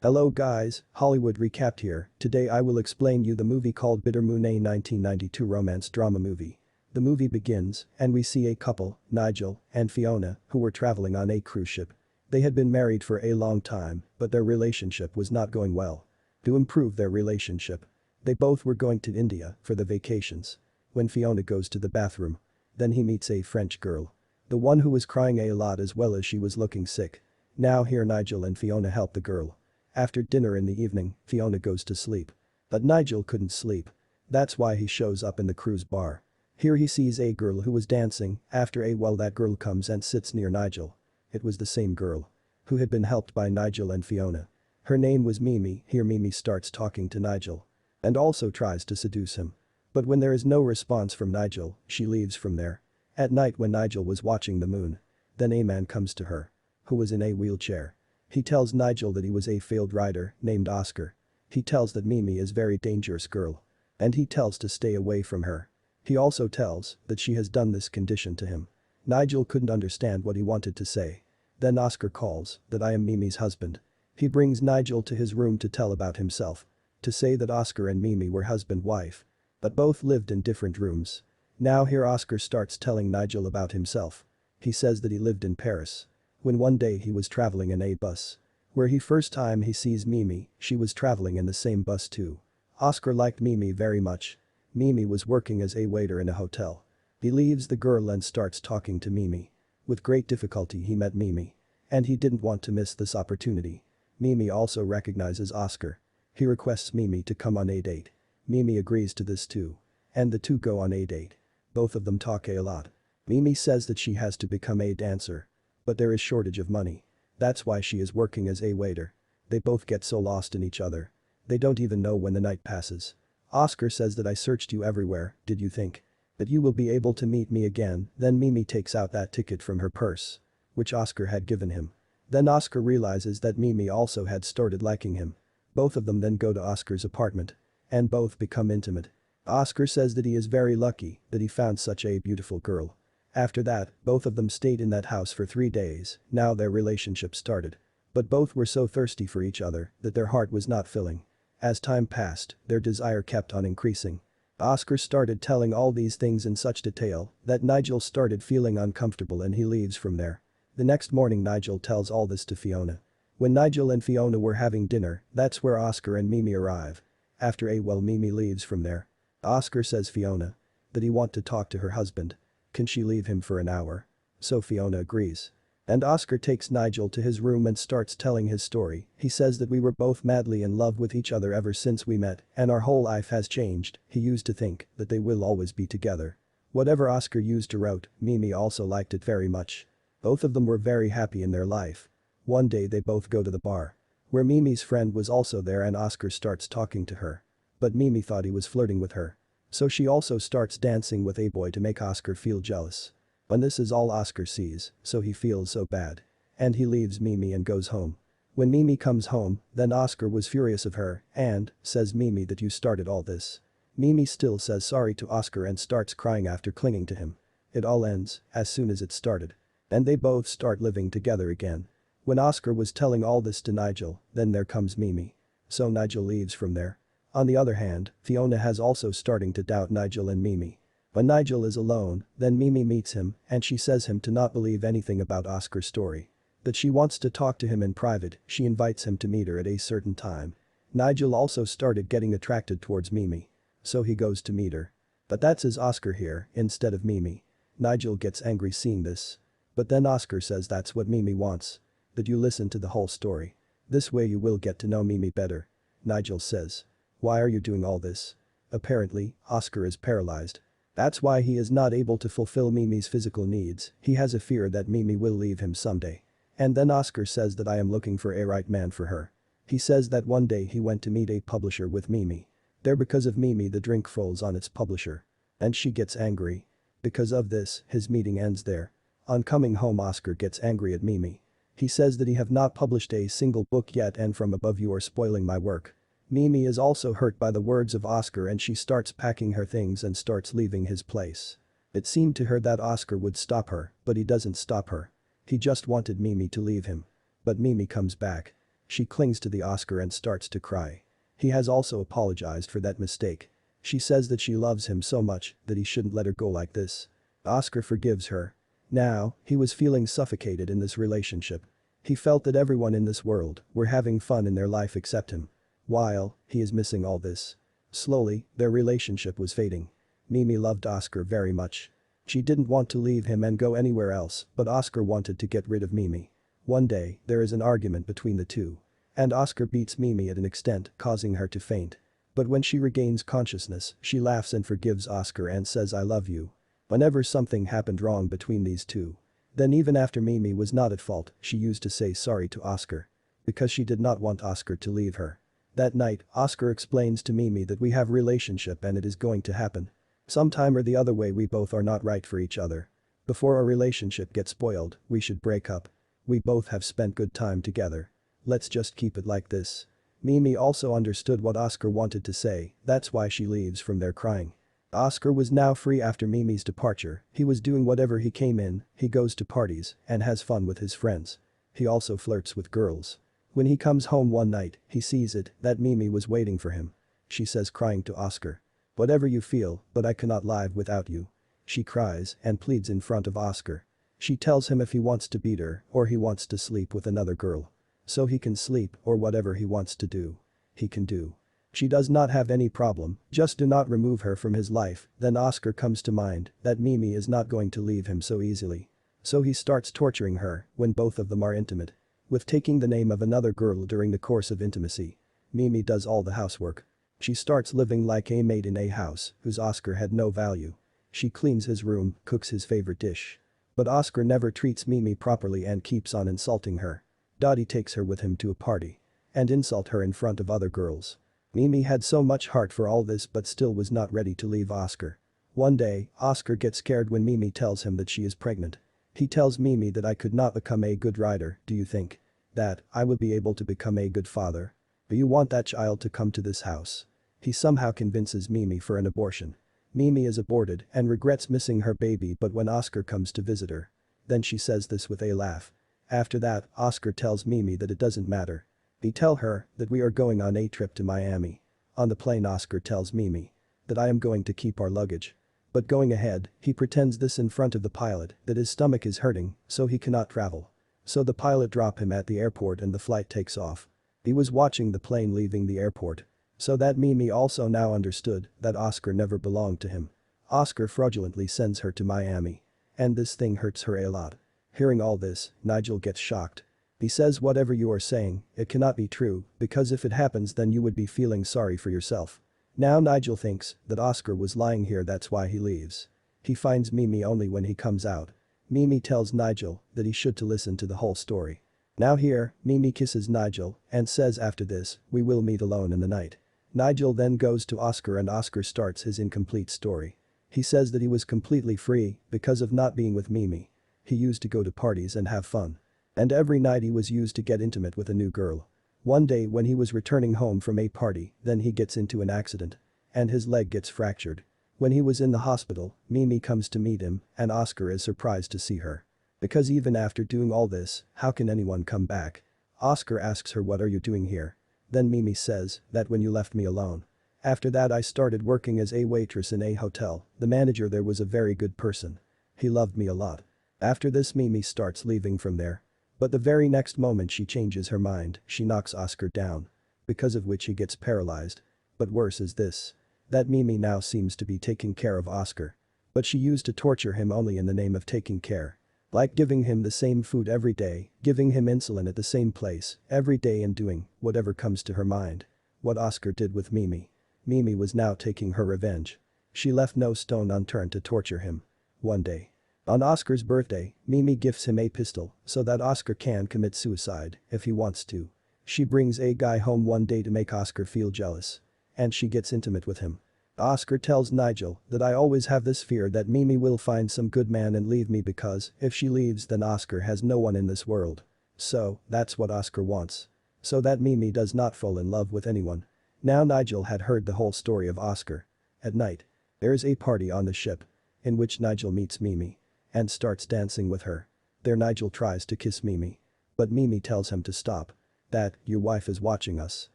Hello guys, Hollywood Recapped here. Today I will explain you the movie called Bitter Moon, a 1992 romance drama movie. The movie begins and we see a couple, Nigel and Fiona, who were traveling on a cruise ship. They had been married for a long time, but their relationship was not going well. To improve their relationship, they both were going to India for the vacations. When Fiona goes to the bathroom, then he meets a French girl. The one who was crying a lot as well as she was looking sick. Now here Nigel and Fiona help the girl. After dinner in the evening, Fiona goes to sleep. But Nigel couldn't sleep. That's why he shows up in the cruise bar. Here he sees a girl who was dancing. After a while that girl comes and sits near Nigel. It was the same girl who had been helped by Nigel and Fiona. Her name was Mimi. Here Mimi starts talking to Nigel and also tries to seduce him. But when there is no response from Nigel, she leaves from there. At night when Nigel was watching the moon, then a man comes to her who was in a wheelchair. He tells Nigel that he was a failed writer named Oscar. He tells that Mimi is very dangerous girl. And he tells to stay away from her. He also tells that she has done this condition to him. Nigel couldn't understand what he wanted to say. Then Oscar calls that I am Mimi's husband. He brings Nigel to his room to tell about himself. To say that Oscar and Mimi were husband-wife. But both lived in different rooms. Now here Oscar starts telling Nigel about himself. He says that he lived in Paris. When one day he was traveling in a bus. Where he first time he sees Mimi, she was traveling in the same bus too. Oscar liked Mimi very much. Mimi was working as a waiter in a hotel. He leaves the girl and starts talking to Mimi. With great difficulty he met Mimi. And he didn't want to miss this opportunity. Mimi also recognizes Oscar. He requests Mimi to come on a date. Mimi agrees to this too. And the two go on a date. Both of them talk a lot. Mimi says that she has to become a dancer. But there is shortage of money. That's why she is working as a waiter. They both get so lost in each other. They don't even know when the night passes. Oscar says that I searched you everywhere, did you think that you will be able to meet me again? Then Mimi takes out that ticket from her purse. Which Oscar had given him. Then Oscar realizes that Mimi also had started liking him. Both of them then go to Oscar's apartment. And both become intimate. Oscar says that he is very lucky that he found such a beautiful girl. After that, both of them stayed in that house for 3 days. Now their relationship started. But both were so thirsty for each other that their heart was not filling. As time passed, their desire kept on increasing. Oscar started telling all these things in such detail that Nigel started feeling uncomfortable and he leaves from there. The next morning Nigel tells all this to Fiona. When Nigel and Fiona were having dinner, that's where Oscar and Mimi arrive. After a while Mimi leaves from there. Oscar says Fiona that he want to talk to her husband. Can she leave him for an hour? So Fiona agrees. And Oscar takes Nigel to his room and starts telling his story. He says that we were both madly in love with each other ever since we met and our whole life has changed. He used to think that they will always be together. Whatever Oscar used to wrote, Mimi also liked it very much. Both of them were very happy in their life. One day they both go to the bar. Where Mimi's friend was also there and Oscar starts talking to her. But Mimi thought he was flirting with her. So she also starts dancing with a boy to make Oscar feel jealous. And this is all Oscar sees, so he feels so bad. And he leaves Mimi and goes home. When Mimi comes home, then Oscar was furious of her and says Mimi that you started all this. Mimi still says sorry to Oscar and starts crying after clinging to him. It all ends as soon as it started. And they both start living together again. When Oscar was telling all this to Nigel, then there comes Mimi. So Nigel leaves from there. On the other hand, Fiona has also starting to doubt Nigel and Mimi. When Nigel is alone, then Mimi meets him and she says him to not believe anything about Oscar's story. That she wants to talk to him in private, she invites him to meet her at a certain time. Nigel also started getting attracted towards Mimi. So he goes to meet her. But that says Oscar here instead of Mimi. Nigel gets angry seeing this. But then Oscar says that's what Mimi wants. That you listen to the whole story. This way you will get to know Mimi better. Nigel says. Why are you doing all this? Apparently, Oscar is paralyzed. That's why he is not able to fulfill Mimi's physical needs. He has a fear that Mimi will leave him someday. And then Oscar says that I am looking for a right man for her. He says that one day he went to meet a publisher with Mimi. There because of Mimi the drink falls on its publisher. And she gets angry. Because of this, his meeting ends there. On coming home Oscar gets angry at Mimi. He says that he have not published a single book yet and from above you are spoiling my work. Mimi is also hurt by the words of Oscar and she starts packing her things and starts leaving his place. It seemed to her that Oscar would stop her, but he doesn't stop her. He just wanted Mimi to leave him. But Mimi comes back. She clings to the Oscar and starts to cry. He has also apologized for that mistake. She says that she loves him so much that he shouldn't let her go like this. Oscar forgives her. Now, he was feeling suffocated in this relationship. He felt that everyone in this world were having fun in their life except him. While he is missing all this. Slowly, their relationship was fading. Mimi loved Oscar very much. She didn't want to leave him and go anywhere else, but Oscar wanted to get rid of Mimi. One day, there is an argument between the two. And Oscar beats Mimi at an extent causing her to faint. But when she regains consciousness, she laughs and forgives Oscar and says I love you. Whenever something happened wrong between these two. Then even after Mimi was not at fault, she used to say sorry to Oscar. Because she did not want Oscar to leave her. That night, Oscar explains to Mimi that we have a relationship and it is going to happen. Sometime or the other way we both are not right for each other. Before our relationship gets spoiled, we should break up. We both have spent good time together. Let's just keep it like this. Mimi also understood what Oscar wanted to say, that's why she leaves from there crying. Oscar was now free after Mimi's departure, he was doing whatever he came in, he goes to parties and has fun with his friends. He also flirts with girls. When he comes home one night, he sees it, that Mimi was waiting for him. She says crying to Oscar. Whatever you feel, but I cannot live without you. She cries and pleads in front of Oscar. She tells him if he wants to beat her or he wants to sleep with another girl. So he can sleep or whatever he wants to do. He can do. She does not have any problem, just do not remove her from his life, then Oscar comes to mind that Mimi is not going to leave him so easily. So he starts torturing her when both of them are intimate. With taking the name of another girl during the course of intimacy. Mimi does all the housework. She starts living like a maid in a house whose Oscar had no value. She cleans his room, cooks his favorite dish. But Oscar never treats Mimi properly and keeps on insulting her. Dottie takes her with him to a party. And insult her in front of other girls. Mimi had so much heart for all this but still was not ready to leave Oscar. One day, Oscar gets scared when Mimi tells him that she is pregnant. He tells Mimi that I could not become a good writer, do you think? That I would be able to become a good father? Do you want that child to come to this house? He somehow convinces Mimi for an abortion. Mimi is aborted and regrets missing her baby but when Oscar comes to visit her. Then she says this with a laugh. After that, Oscar tells Mimi that it doesn't matter. He tell her that we are going on a trip to Miami. On the plane Oscar tells Mimi that I am going to keep our luggage. But going ahead, he pretends this in front of the pilot that his stomach is hurting so he cannot travel. So the pilot drop him at the airport and the flight takes off. He was watching the plane leaving the airport. So that Mimi also now understood that Oscar never belonged to him. Oscar fraudulently sends her to Miami. And this thing hurts her a lot. Hearing all this, Nigel gets shocked. He says whatever you are saying, it cannot be true, because if it happens then you would be feeling sorry for yourself. Now Nigel thinks that Oscar was lying here, that's why he leaves. He finds Mimi only when he comes out. Mimi tells Nigel that he should to listen to the whole story. Now here, Mimi kisses Nigel and says after this, we will meet alone in the night. Nigel then goes to Oscar and Oscar starts his incomplete story. He says that he was completely free because of not being with Mimi. He used to go to parties and have fun. And every night he was used to get intimate with a new girl. One day when he was returning home from a party, then he gets into an accident. And his leg gets fractured. When he was in the hospital, Mimi comes to meet him and Oscar is surprised to see her. Because even after doing all this, how can anyone come back? Oscar asks her what are you doing here? Then Mimi says that when you left me alone. After that I started working as a waitress in a hotel, the manager there was a very good person. He loved me a lot. After this Mimi starts leaving from there. But the very next moment she changes her mind, she knocks Oscar down. Because of which he gets paralyzed. But worse is this. That Mimi now seems to be taking care of Oscar. But she used to torture him only in the name of taking care. Like giving him the same food every day, giving him insulin at the same place, every day and doing whatever comes to her mind. What Oscar did with Mimi. Mimi was now taking her revenge. She left no stone unturned to torture him. One day. On Oscar's birthday, Mimi gifts him a pistol so that Oscar can commit suicide if he wants to. She brings a guy home one day to make Oscar feel jealous. And she gets intimate with him. Oscar tells Nigel that I always have this fear that Mimi will find some good man and leave me because if she leaves then Oscar has no one in this world. So, that's what Oscar wants. So that Mimi does not fall in love with anyone. Now Nigel had heard the whole story of Oscar. At night. There is a party on the ship. In which Nigel meets Mimi. And starts dancing with her. There Nigel tries to kiss Mimi. But Mimi tells him to stop. That, your wife is watching us.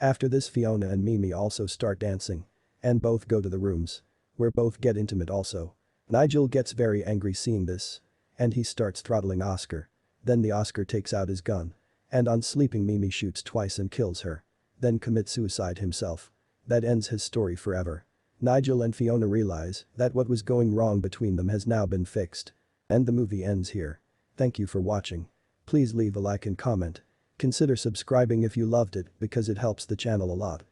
After this Fiona and Mimi also start dancing. And both go to the rooms. Where both get intimate also. Nigel gets very angry seeing this. And he starts throttling Oscar. Then the Oscar takes out his gun. And on sleeping Mimi shoots twice and kills her. Then commits suicide himself. That ends his story forever. Nigel and Fiona realize that what was going wrong between them has now been fixed. And the movie ends here. Thank you for watching. Please leave a like and comment. Consider subscribing if you loved it because it helps the channel a lot.